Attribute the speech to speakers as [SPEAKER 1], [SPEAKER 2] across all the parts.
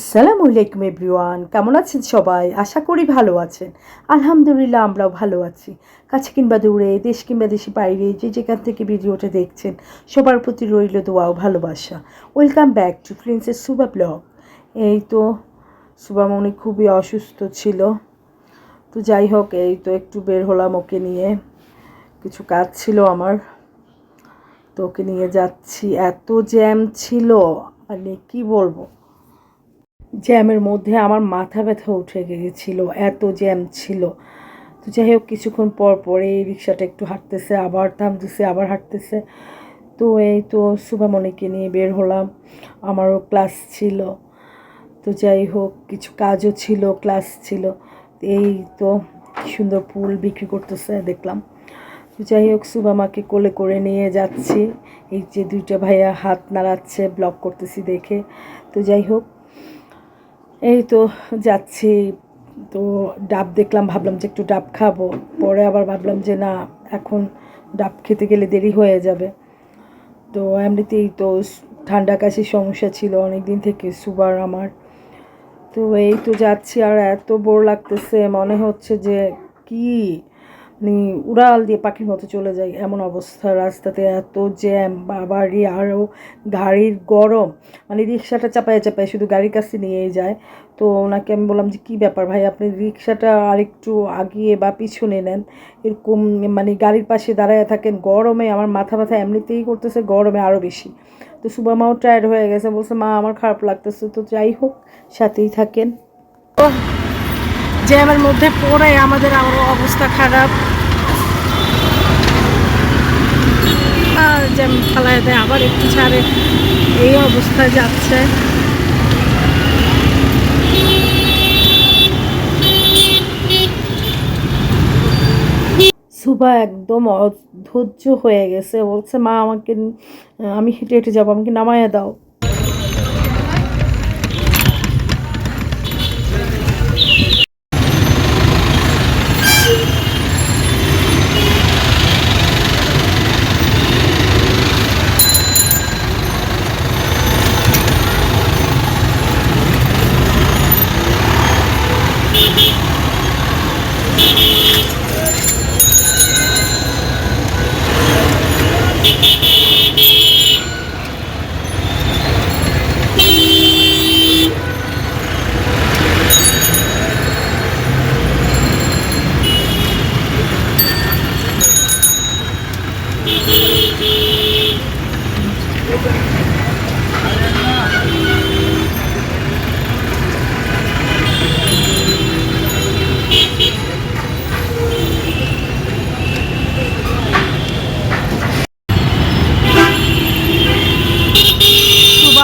[SPEAKER 1] আসসালামু আলাইকুম এভরিওয়ান, কেমন আছেন সবাই? আশা করি ভালো আছেন। আলহামদুলিল্লাহ আমরাও ভালো আছি। কাছে কিংবা দূরে, দেশ কিংবা দেশের বাইরে যে যেখান থেকে ভিডিওটা দেখছেন সবার প্রতি রইল দোয়া ও ভালোবাসা। Welcome back to princess Suba blog. এই তো সুবা মনে খুবই অসুস্থ ছিল, তো যাই হোক এই তো একটু বের হলাম ওকে নিয়ে, কিছু কাজ ছিল আমার, তো ওকে নিয়ে যাচ্ছি। এত জ্যাম ছিল, মানে কি বলবো, জ্যামের মধ্যে আমার মাথা ব্যথা উঠে গিয়েছিল, এত জ্যাম ছিল। তো যাই হোক কিছুক্ষণ পর পরে এই রিক্সাটা একটু হাঁটতেছে, আবার থামতেছে, আবার হাঁটতেছে। তো এই তো শুভামণিকে নিয়ে বের হলাম, আমারও ক্লাস ছিল। তো যাই হোক কিছু কাজও ছিল, ক্লাস ছিল। এই তো সুন্দর ফুল বিক্রি করতেছে দেখলাম। তো যাই হোক শুভামাকে কোলে করে নিয়ে যাচ্ছি। এই যে দুইটা ভাইয়া হাত নাড়াচ্ছে, ব্লগ করতেছি দেখে। তো যাই হোক এই তো যাচ্ছি। তো ডাব দেখলাম, ভাবলাম যে একটু ডাব খাবো, পরে আবার ভাবলাম যে না, এখন ডাব খেতে গেলে দেরি হয়ে যাবে। তো এমনিতেই তো ঠান্ডা কাশির সমস্যা ছিল অনেক দিন থেকে সুবার আমার। তো এই তো যাচ্ছি, আর এত বোর লাগতেছে, মনে হচ্ছে যে কি মানে উড়াল দিয়ে পাখির মতো চলে যাই এমন অবস্থা। রাস্তাতে এত জ্যাম, বাবারই আরও গাড়ির গরম, মানে রিক্সাটা চাপায় চাপায় শুধু গাড়ির কাছে নিয়েই যায়। তো ওনাকে আমি বললাম যে কী ব্যাপার ভাই, আপনি রিক্সাটা আরেকটু আগিয়ে বা পিছনে নেন, এরকম মানে গাড়ির পাশে দাঁড়ায় থাকেন। গরমে আমার মাথা ব্যথা এমনিতেই করতেছে, গরমে আরও বেশি। তো সুবামাও টায়ার্ড হয়ে গেছে, বলছে মা আমার খারাপ লাগতেছে। তো যাই হোক সাথেই থাকেন। জ্যামের মধ্যে পড়ে আমাদের আরও অবস্থা খারাপ, জ্যাম ফালায় দেয়, আবার একটু ছাড়ে, এই অবস্থায় যাচ্ছে। সুবা একদম অধৈর্য হয়ে গেছে, বলছে মা আমাকে, আমি হেঁটে হেঁটে যাবো, আমাকে নামাইয়া দাও।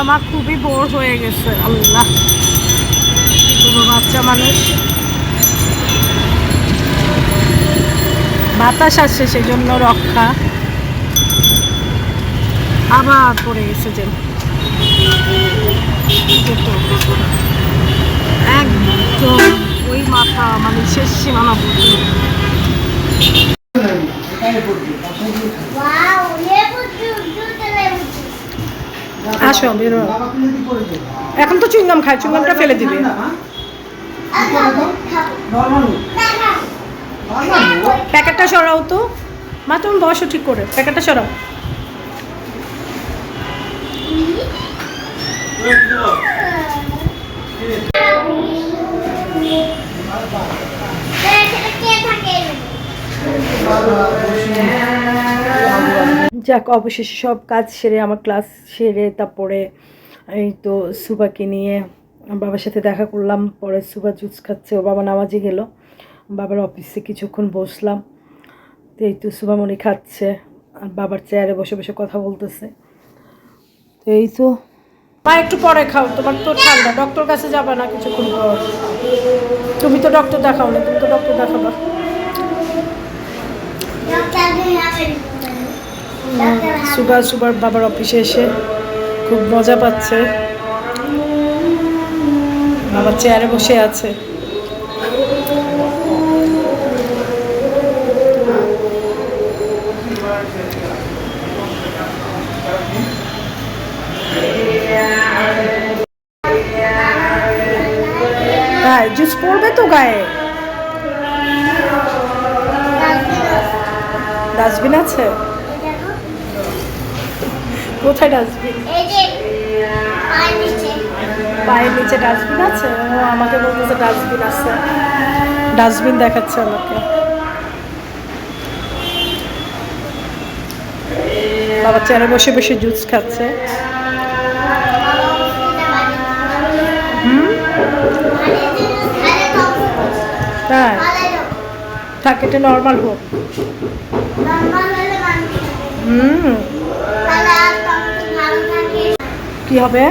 [SPEAKER 1] আমার খুবই বোর হয়ে গেছে, আল্লাহ কোনো বাচ্চা মানুষ, বাতাস আসছে সেই জন্য রক্ষা, আবার পড়ে গেছে যে একদম ওই মাথা, মানে শেষ সীমানা পর্যন্ত। আসো বেরো, এখন তো চুইংগাম খায়, চুইংগামটা ফেলে দিবে। প্যাকেটটা সরাও তো মা, তুমি বসো ঠিক করে, প্যাকেটটা সরাও। যাক অবশেষে সব কাজ সেরে, আমার ক্লাস সেরে তারপরে এই তো সুবাকে নিয়ে বাবার সাথে দেখা করলাম। পরে সুবা জুস খাচ্ছে, ও বাবা নামাজে গেল, বাবার অফিসে কিছুক্ষণ বসলাম। তো এই তো সুবামণি খাচ্ছে আর বাবার চেয়ারে বসে বসে কথা বলতেছে। তো এই তো মা একটু পরে খাও, তোমার তো ঠান্ডা, ডক্টর কাছে যাবে না কিছুক্ষণ পর? তুমি তো ডক্টর দেখাও না, তুমি তো ডক্টর দেখাবা। সুবার বাবার অফিসে এসে খুব মজা পাচ্ছে, বাবার চেয়ারে বসে আছে। কোথায়? জুস পড়বে তো গায়ে। ডাস্টবিন আছে? কোথায় ডাস্টবিন? পায়ের নিচে ডাস্টবিন আছে? ও আমাকে বলতেছে ডাস্টবিন আছে, ডাস্টবিন দেখাচ্ছে আমাকে। বাবা চেয়ারে বসে বসে জুস খাচ্ছে। তাই থাক, এটা নর্মাল হোক। কি হবে?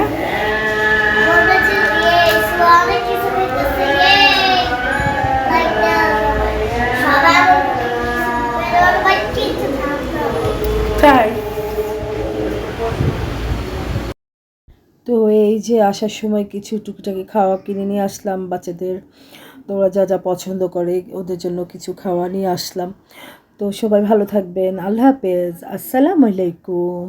[SPEAKER 1] তাই তো এই যে আসার সময় কিছু টুকিটাকি খাওয়া কিনে নিয়ে আসলাম বাচ্চাদের, তো ওরা যা যা পছন্দ করে ওদের জন্য কিছু খাওয়া নিয়ে আসলাম। তো সবাই ভালো থাকবেন, আল্লাহ হাফেজ, আসসালামু আলাইকুম।